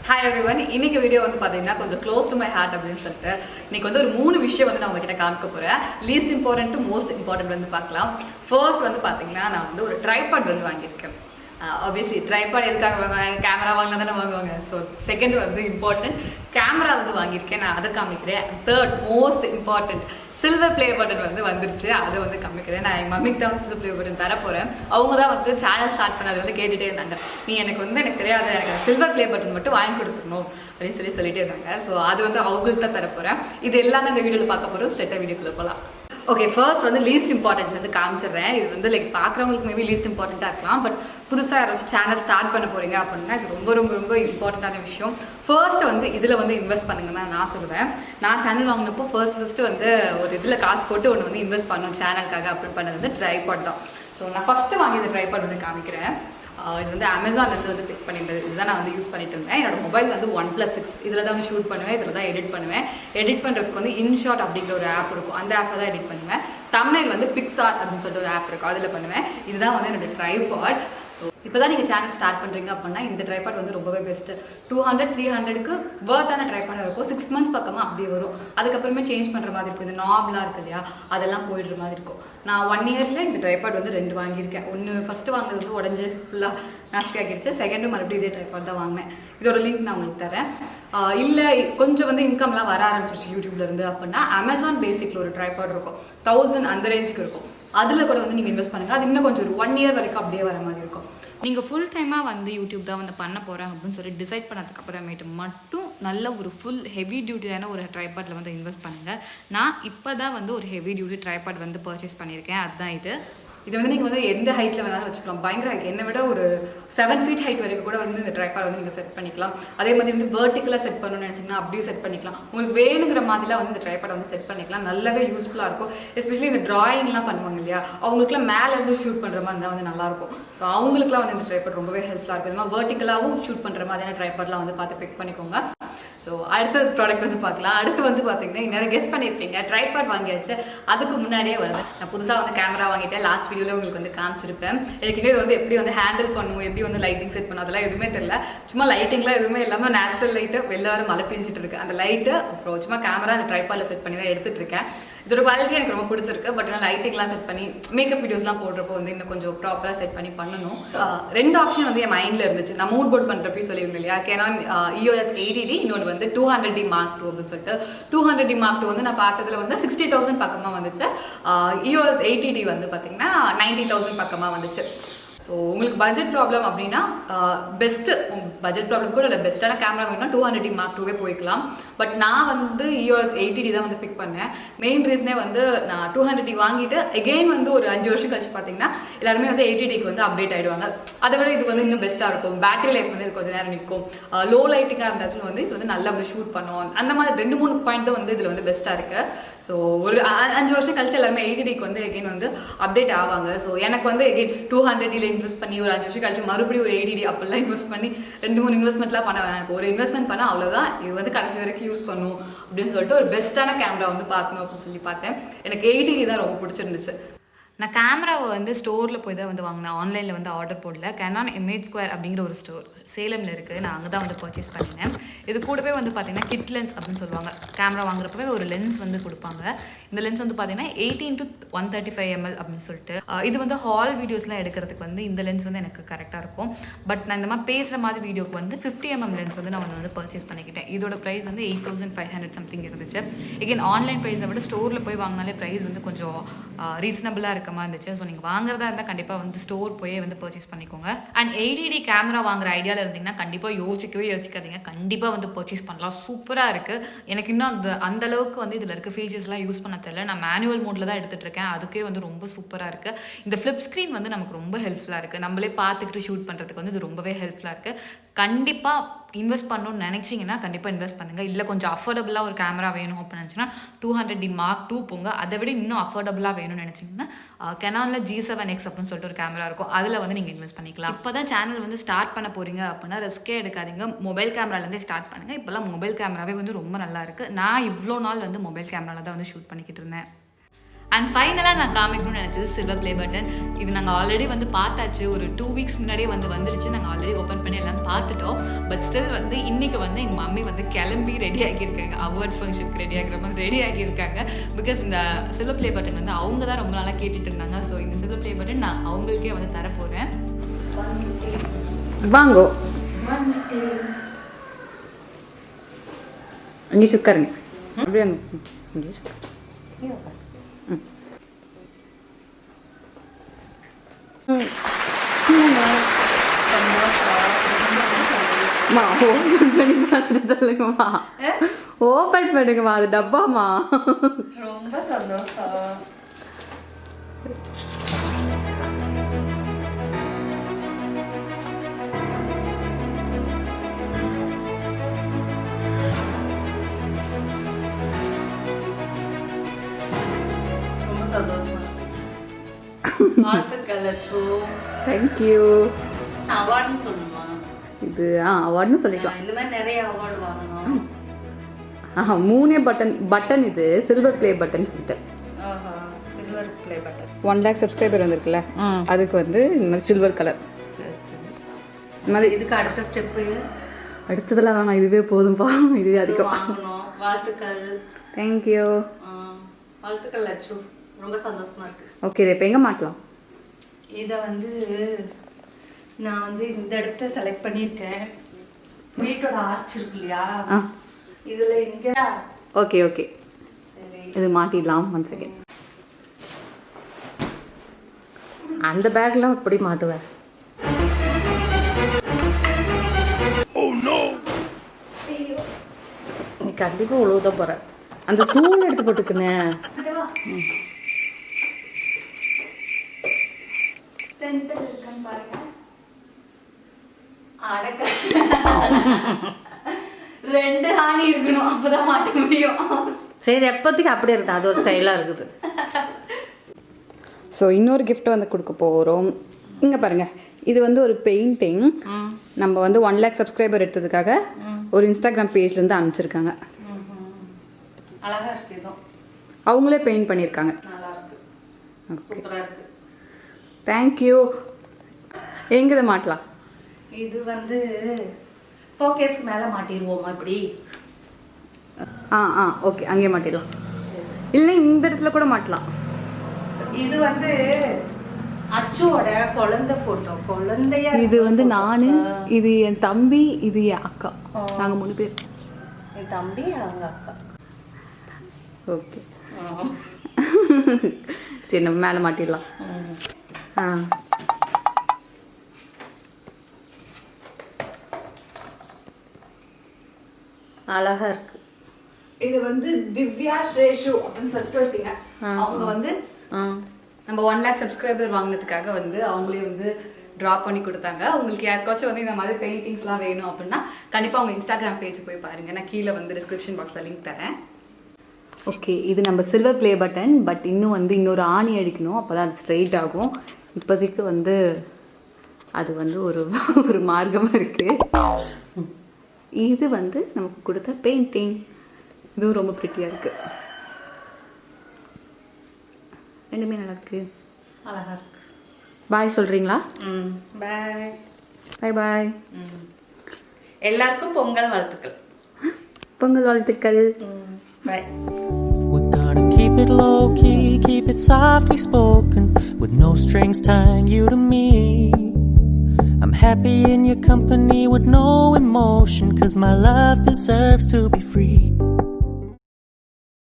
Hi everyone, இன்னைக்கு video வந்து பாத்தீங்கன்னா கொஞ்சம் க்ளோஸ் டு மை ஹார்ட் அப்படின்னு சொல்லிட்டு இன்னைக்கு வந்து ஒரு 3 விஷயம் வந்து நான் உங்ககிட்ட காமிக்க போறேன். Least important to most important வந்து பார்க்கலாம். ஃபர்ஸ்ட் வந்து பாத்தீங்கன்னா நான் வந்து ஒரு ட்ரைபாட் வந்து வாங்கியிருக்கேன். ஆப்வியஸ்லி ட்ரைபாட் எதுக்காக வாங்குவாங்க? கேமரா வாங்கினா தானே வாங்குவாங்க. ஸோ செகண்ட் வந்து இம்பார்ட்டன்ட் கேமரா வந்து வாங்கியிருக்கேன். நான் அதை காமிக்கிறேன். Third most important silver play button வந்து வந்துருச்சு. அதை வந்து காமிக்கிறேன். நான் எங்கள் மம்மிக்கு தான் வந்து சில்வர் ப்ளே பட்டன் தரப்போகிறேன். அவங்க தான் வந்து சேனல் ஸ்டார்ட் பண்ணது வந்து கேட்டுகிட்டே இருந்தாங்க. நீ எனக்கு தெரியாத எனக்கு சில்வர் ப்ளே பட்டன் மட்டும் வாங்கி கொடுத்துடணும் அப்படின்னு சொல்லிட்டே இருந்தாங்க. ஸோ அது வந்து அவங்களுக்கு தான் தரப்போகிறேன். இது எல்லாமே இந்த வீடியோவில் பார்க்க போகிறோம். ஸ்ட்ரெயிட்டாக வீடியோக்குள்ளே போகலாம். ஓகே, ஃபர்ஸ்ட் வந்து லீஸ்ட் இம்பார்ட்டன்ட் வந்து காமிச்சிடுறேன். இது வந்து லைக் பார்க்குறவங்களுக்கு மேபி லீஸ்ட் இம்பார்ட்டண்ட்டாக இருக்கலாம். பட் புதுசாக யாராச்சும் சேனல் ஸ்டார்ட் பண்ண போகிறீங்க அப்படின்னா இது ரொம்ப ரொம்ப ரொம்ப இம்பார்ட்டண்ட்டான விஷயம். ஃபர்ஸ்ட் வந்து இதில் வந்து இன்வெஸ்ட் பண்ணுங்கன்னா நான் சொல்லுவேன். நான் சேனல் வாங்கினப்போ ஃபர்ஸ்ட் வந்து ஒரு இதில் காசு போட்டு ஒன்று வந்து இன்வெஸ்ட் பண்ணணும் சேனலுக்காக அப்படின்னு பண்ணது வந்து ட்ரைபாட் தான். ஸோ நான் ஃபஸ்ட்டு வாங்கி இந்த ட்ரைபாட் வந்து காமிக்கிறேன். இது வந்து அமேசான்லேருந்து வந்து பிக் பண்ணிட்டது. இதுதான் நான் வந்து யூஸ் பண்ணிட்டு இருந்தேன். என்னோட மொபைல் வந்து OnePlus 6 இதில் தான் வந்து ஷூட் பண்ணுவேன். இதில் தான் எடிட் பண்ணுவேன். எடிட் பண்ணுறதுக்கு வந்து inshot அப்படிங்கிற ஒரு ஆப் இருக்கும். அந்த ஆப்பில் தான் எடிட் பண்ணுவேன். தம்ப்நெயில் வந்து pics அப்படின்னு சொல்லிட்டு ஒரு ஆப் இருக்கும். அதில் பண்ணுவேன். இதுதான் வந்து என்னோட ட்ரைபாட். ஸோ இப்போ தான் நீங்கள் சேனல் ஸ்டார்ட் பண்ணுறீங்க அப்படின்னா இந்த ட்ரைபாட் வந்து ரொம்பவே பெஸ்ட்டு. 200-300க்கு வர்த்தான ட்ரைபாடாக இருக்கும். 6 months பக்கமாக அப்படியே வரும். அதுக்கப்புறமே சேஞ்ச் பண்ணுற மாதிரி இருக்கும். இந்த நாப்லாம் இருக்கு இல்லையா, அதெல்லாம் போயிடுற மாதிரி இருக்கும். நான் 1 yearல இந்த ட்ரைபாட் வந்து 2 வாங்கியிருக்கேன். ஒன்று ஃபஸ்ட்டு வாங்குறது வந்து உடஞ்சி ஃபுல்லாக நாஸ்தி ஆகிடுச்சு. செகண்டும் மறுபடியும் இதே ட்ரைபாட் தான் வாங்கினேன். இதோட லிங்க் நான் உங்களுக்கு தரேன். இல்லை கொஞ்சம் வந்து இன்கம்லாம் வர ஆரம்பிச்சிருச்சு யூடியூப்லேருந்து அப்படின்னா அமேசான் பேசிக்கில் ஒரு ட்ரைபாட் இருக்கும். 1000 அந்த ரேஞ்சுக்கு இருக்கும். அதில் கூட வந்து நீங்கள் இன்வெஸ்ட் பண்ணுங்கள். அது இன்னும் கொஞ்சம் ஒரு 1 year வரைக்கும் அப்படியே வர மாதிரி இருக்கும். நீங்கள் ஃபுல் டைமாக வந்து யூடியூப் தான் வந்து பண்ண போகிறேன் அப்படின்னு சொல்லி டிசைட் பண்ணதுக்கு அப்புறமேட்டு மட்டும் நல்ல ஒரு ஃபுல் ஹெவி டியூட்டியான ஒரு ட்ரைபாட்டில் வந்து இன்வெஸ்ட் பண்ணுங்கள். நான் இப்போ தான் வந்து ஒரு ஹெவி டியூட்டி ட்ரைபாட் வந்து பர்ச்சேஸ் பண்ணியிருக்கேன். அதுதான் இது வந்து நீங்கள் வந்து எந்த ஹைட்டில் வேணாலும் வச்சுக்கலாம். பயங்கர என்னை விட ஒரு 7 feet ஹைட் வரைக்கும் கூட வந்து இந்த ட்ரைபாட் வந்து நீங்கள் செட் பண்ணிக்கலாம். அதே மாதிரி வந்து வெர்டிக்கலாக செட் பண்ணணும்னு நினச்சிங்கன்னா அப்படியே செட் பண்ணிக்கலாம். உங்களுக்கு வேணுங்கிற மாதிரிலாம் வந்து இந்த ட்ரைபாட் வந்து செட் பண்ணிக்கலாம். நல்லாவே யூஸ்ஃபுல்லாக இருக்கும். எஸ்பெஷலி இந்த ட்ராயிங்லாம் பண்ணுவாங்க இல்லையா, அவங்களுக்குலாம் மேலேருந்து ஷூட் பண்ணுற மாதிரி இருந்தால் வந்து நல்லாயிருக்கும். ஸோ அவங்களுக்குலாம் வந்து இந்த ட்ரைபாட் ரொம்பவே ஹெல்ப்ஃபுல்லாக இருக்குது. இது மாதிரி வெர்டிக்கலாகவும் ஷூட் பண்ணுற மாதிரியான ட்ரைபாட்லாம் வந்து பார்த்து பிக் பண்ணிக்கோங்க. ஸோ அடுத்த ப்ராடக்ட் வந்து பார்க்கலாம். அடுத்து வந்து பார்த்தீங்கன்னா இன்னும் கெஸ் பண்ணியிருப்பீங்க, ட்ரைபாட் வாங்கியாச்சு. அதுக்கு முன்னாடியே வந்து நான் புதுசாக வந்து கேமரா வாங்கிட்டேன். லாஸ்ட் வீடியோவில் உங்களுக்கு வந்து காமிச்சிருப்பேன். எனக்கு இன்னும் இது வந்து எப்படி வந்து ஹேண்டில் பண்ணும், எப்படி வந்து லைட்டிங் செட் பண்ணும், அதெல்லாம் எதுவுமே தெரியல. சும்மா லைட்டிங்லாம் எதுவுமே இல்லாமல் நேச்சுரல் லைட்டு, எல்லாரும் மழை பெஞ்சிட்டு இருக்கு அந்த லைட்டு, அப்புறம் சும்மா கேமரா அந்த ட்ரைபாடில் செட் பண்ணி தான் எடுத்துகிட்டு இருக்கேன். இதோட குவாலிட்டி எனக்கு ரொம்ப பிடிச்சிருக்கு. பட் ஆனால் லைட்டிங்லாம் செட் பண்ணி மேக்கப் வீடியோஸ்லாம் போடுறப்போ வந்து இன்னும் கொஞ்சம் ப்ராப்பராக செட் பண்ணி பண்ணணும். 2 ஆப்ஷன் வந்து என் மைண்டில் இருந்துச்சு. நான் மூட் போர்ட் பண்ணுறப்பையும் சொல்லியிருந்தேன் இல்லையா, canon eos80d, இன்னொன்று வந்து 200D Mark II அப்படின்னு சொல்லிட்டு. 200D Mark II வந்து நான் பார்த்ததுல வந்து 60,000 பக்கமாக வந்துச்சு. eos80d வந்து பார்த்தீங்கன்னா 90,000 பக்கமாக வந்துச்சு. ஸோ உங்களுக்கு பட்ஜெட் ப்ராப்ளம் அப்படின்னா பெஸ்ட்டு, பட்ஜெட் ப்ராப்ளம் கூட இல்லை, பெஸ்ட்டான கேமரா வேணும்னா 200D Mark II போய்க்கலாம். பட் நான் வந்து eos80d தான் வந்து பிக் பண்ணேன். மெயின் ரீசனே வந்து நான் 200D வாங்கிட்டு எகெயின் வந்து ஒரு 5 வருஷம் கழிச்சு பார்த்தீங்கன்னா எல்லாருமே வந்து 80Dக்கு வந்து அப்டேட் ஆகிடுவாங்க. அதை விட இது வந்து இன்னும் பெஸ்ட்டாக இருக்கும். பேட்டரி லைஃப் வந்து இது கொஞ்சம் நேரம் நிற்கும். லோ லைட்டிங்காக இருந்தாச்சும் வந்து இது வந்து நல்லா வந்து ஷூட் பண்ணும். அந்த மாதிரி 2-3 பாயிண்ட் வந்து இதில் வந்து பெஸ்ட்டாக இருக்குது. ஸோ ஒரு 5 வருஷம் கழிச்சு எல்லாருமே 80Dக்கு வந்து எகெயின் வந்து அப்டேட் ஆவாங்க. ஸோ எனக்கு வந்து எகெயின் 200Dல இன்வெஸ்ட் பண்ணி ஒரு 5 வருஷம் கழிச்சு மறுபடியும் ஒரு 80D அப்படிலாம் இன்வெஸ்ட் பண்ணி 2-3 இன்வெஸ்ட்மெண்ட்லாம் பண்ண வேணாம். எனக்கு ஒரு இன்வெஸ்ட்மெண்ட் பண்ணால் அவ்வளோதான், இது வந்து கடைசி வரைக்கும் யூஸ் பண்ணும் அப்படின்னு சொல்லிட்டு ஒரு பெஸ்ட்டான கேமரா வந்து பார்க்கணும் அப்படின்னு சொல்லி பார்த்தேன். எனக்கு 80D தான் ரொம்ப பிடிச்சிருந்துச்சு. நான் கேமராவை வந்து ஸ்டோரில் போய் தான் வந்து வாங்கினேன். ஆன்லைனில் வந்து ஆர்டர் போடல. canon image square அப்படிங்கிற ஒரு ஸ்டோர் சேலமில் இருக்குது. நான் அங்கே தான் வந்து பர்ச்சேஸ் பண்ணினேன். இது கூடவே வந்து பார்த்தீங்கன்னா கிட் லென்ஸ் அப்படின்னு சொல்லுவாங்க. கேமரா வாங்குறப்பவே ஒரு லென்ஸ் வந்து கொடுப்பாங்க. இந்த லென்ஸ் வந்து பார்த்தீங்கன்னா 18-135 ml அப்படின்னு சொல்லிட்டு. இது வந்து ஹால் வீடியோஸ்லாம் எடுக்கிறதுக்கு வந்து இந்த லென்ஸ் வந்து எனக்கு கரெக்டாக இருக்கும். பட் நான் இந்த மாதிரி பேசுகிற மாதிரி வீடியோக்கு வந்து 50 mm லென்ஸ் வந்து நான் வந்து பர்ச்சேஸ் பண்ணிக்கிட்டேன். இதோட ப்ரைஸ் வந்து 8,500 சம்திங் இருந்துச்சு. எகெயின் ஆன்லைன் ப்ரைஸை விட ஸ்டோரில் போய் வாங்கினாலே ப்ரைஸ் வந்து கொஞ்சம் ரீசனபிளாக இருக்க மாதிரி இருந்துச்சு. ஸோ நீங்கள் வாங்குறதா இருந்தால் கண்டிப்பாக வந்து ஸ்டோர் போய் வந்து பர்ச்சேஸ் பண்ணிக்கோங்க. அண்ட் 80D கேமரா வாங்குற ஐடியாவில் இருந்தீங்கன்னா கண்டிப்பாக யோசிக்காதீங்க. கண்டிப்பாக வந்து பர்ச்சேஸ் பண்ணலாம். சூப்பராக இருக்குது. எனக்கு இன்னும் அந்த அளவுக்கு வந்து இதில் இருக்க ஃபீச்சர்ஸ்லாம் யூஸ் பண்ண தெரியல. நான் மேனுவல் மோடில் தான் எடுத்துகிட்டு இருக்கேன். அதுக்கே வந்து ரொம்ப சூப்பராக இருக்குது. இந்த ஃப்ளிப் ஸ்க்ரீன் வந்து நமக்கு ரொம்ப ஹெல்ப்ஃபுல்லாக இருக்குது. நம்மளே பார்த்துக்கிட்டு ஷூட் பண்ணுறதுக்கு வந்து இது ரொம்பவே ஹெல்ப்ஃபுல்லாக இருக்குது. கண்டிப்பாக இன்வெஸ்ட் பண்ணணும்னு நினச்சிங்கன்னா கண்டிப்பாக இன்வெஸ்ட் பண்ணுங்கள். இல்லை கொஞ்சம் அஃபோர்டபுளாக ஒரு கேமரா வேணும் அப்படின்னு நினச்சிங்கன்னா 200D Mark II போங்க. அதை விட இன்னும் அஃபோர்டபுளாக வேணும்னு நினச்சிங்கன்னா Canonல G7X அப்படின்னு சொல்லிட்டு ஒரு கேமரா இருக்கும். அதில் வந்து நீங்கள் இன்வெஸ்ட் பண்ணிக்கலாம். இப்போ தான் சேனல் வந்து ஸ்டார்ட் பண்ண போகிறீங்க அப்படின்னா ரிஸ்க்கே எடுக்காதீங்க. மொபைல் கேமராலேருந்தே ஸ்டார்ட் பண்ணுங்கள். இப்போல்லாம் மொபைல் கேமராவே வந்து ரொம்ப நல்லா இருக்குது. நான் இவ்வளோ நாள் வந்து மொபைல் கேமராவில் தான் வந்து ஷூட் பண்ணிக்கிட்டு இருந்தேன். அண்ட் ஃபைனலாக நான் காமிக்கணும்னு நினச்சது சில்வர் ப்ளே பட்டன். இது நாங்கள் ஆல்ரெடி வந்து பார்த்தாச்சு, ஒரு 2 வீக்ஸ் முன்னாடியே வந்துருச்சு. நாங்கள் ஆல்ரெடி ஓப்பன் பண்ணி எல்லாம் பார்த்துட்டோம். பட் ஸ்டில் வந்து இன்றைக்கி வந்து எங்கள் மம்மி வந்து கிளம்பி ரெடி ஆகியிருக்காங்க, அவார்ட் ஃபங்க்ஷனுக்கு ரெடி ஆகிற மாதிரி ரெடி ஆகியிருக்காங்க. பிகாஸ் இந்த சில்வர் ப்ளே பட்டன் வந்து அவங்க தான் ரொம்ப நாளாக கேட்டுட்டு இருந்தாங்க. ஸோ இந்த சில்வர் ப்ளே பட்டன் நான் அவங்களுக்கே வந்து தரப்போகிறேன். வாங்கோ இங்கே உட்காருங்க. அப்படியே இங்கே சந்தோஷமா ஓப்பன் பண்ணி பார்த்துட்டு சொல்லுங்கம்மா. ஓப்பன் பண்ணுங்கம்மா, அது டப்பாமா. ரொம்ப சந்தோஷம். ரொம்ப சந்தோஷமா. வாழ்த்துக்கள் அச்சு. தேங்க்யூ. அவார்டுன்னு சொல்லணுமா? இது அவார்டுன்னு சொல்லிக்கலாம். இந்த மாதிரி நிறைய அவார்டு வாங்கணும். 3 பட்டன் இது சில்வர் ப்ளே பட்டன் சொல்லிட்டு. Silver play button. 1 lakh subscriber வந்திருக்குல்ல, அதுக்கு வந்து இந்த மாதிரி சில்வர் கலர். இந்த மாதிரி இதுக்கு அடுத்த ஸ்டெப்பு அடுத்ததெல்லாம் வேணாம், இதுவே போதும்பா, இதுவே அதிகம். வாங்கணும். வாழ்த்துக்கள். தேங்க்யூ. வாழ்த்துக்கள் அச்சு. ரொம்ப சந்தோஷமா இருக்கு. ஓகே, இதை இப்போ எங்கே மாட்டலாம்? இதை வந்து நான் வந்து இந்த இடத்த செலக்ட் பண்ணியிருக்கேன். வீட்டோட ஆர்ச் இருக்கு இல்லையா, இதுல இங்க. ஓகே ஓகே, சரி இது மாட்டிடலாம். 1 second. அந்த பேக்லாம் எப்படி மாட்டுவேன்? நீ கண்டிப்பாக உழுவுதான் போகிறேன். அந்த ஸ்டூல் எடுத்து போட்டுக்குனேன். சென்டர் இருக்குன்னு பாருங்க. அடக்க 2 ஆணி இருக்கணும், அப்பதான் மாட்ட முடியும். சரி, எப்போதைக்கு அப்படியே இருக்குது, அது ஒரு ஸ்டைலாக இருக்குது. ஸோ இன்னொரு கிஃப்ட் வந்து கொடுக்க போகிறோம். இங்கே பாருங்கள், இது வந்து ஒரு பெயிண்டிங். நம்ம வந்து 1 lakh சப்ஸ்கிரைபர் எடுத்ததுக்காக ஒரு இன்ஸ்டாகிராம் பேஜ்லேருந்து அனுப்பிச்சிருக்காங்க. அழகா இருக்கு. இதோ அவங்களே பெயிண்ட் பண்ணியிருக்காங்க. நல்லா இருக்கு, சூப்பரா இருக்கு. தேங்க்யூ. எங்கே மாட்டலாம்? இது வந்து ஷோகேஸ்க்கு மேல மாட்டிடுவோமா இப்படி? ஓகே, அங்கேயே மாட்டிடலாம். இல்லை, இந்த இடத்துல கூட மாட்டலாம். இது வந்து அச்சுவோட குழந்தை போட்டோ. குழந்தையா இது வந்து நான், இது என் தம்பி, இது என் அக்கா. நாங்கள் 3 பேர். என் தம்பி, அவங்க அக்கா. ஓகே, சரி, நம்ம மேலே மாட்டிடலாம். அழகா இருக்கு. இது வந்து திவ்யா ஸ்ரேஷு அப்படின்னு சொல்லிட்டு ஒருத்தங்க. அவங்க வந்து நம்ம 1 lakh சப்ஸ்கிரைபர் வாங்கினதுக்காக வந்து அவங்களே வந்து ட்ரா பண்ணி கொடுத்தாங்க. உங்களுக்கு யாருக்காச்சும் வந்து இந்த மாதிரி பெயிண்டிங்ஸ்லாம் வேணும் அப்படின்னா கண்டிப்பாக அவங்க இன்ஸ்டாகிராம் பேஜ் போய் பாருங்கள். நான் கீழே வந்து டிஸ்கிரிப்ஷன் பாக்ஸில் லிங்க் தரேன். ஓகே, இது நம்ம சில்வர் ப்ளே பட்டன். பட் இன்னும் வந்து இன்னொரு ஆணி அடிக்கணும், அப்போ தான் அது ஸ்ட்ரைட் ஆகும். இப்போதைக்கு வந்து அது வந்து ஒரு மார்க்கமாக இருக்குது. இது வந்து நமக்கு கொடுத்த பெயிண்டிங். இதுவும் ரொம்ப ப்ரிட்டியாக இருக்குது. ரெண்டுமே நல்லா இருக்கு, அழகா இருக்கு. பாய் சொல்கிறீங்களா? பாய். பாய் பாய். எல்லாருக்கும் பொங்கல் வாழ்த்துக்கள். பொங்கல் வாழ்த்துக்கள். பாய். We're gonna keep it low key, keep it softly spoken, with no strings tying you to me. I'm happy in your company with no emotion, 'cause my love deserves to be free.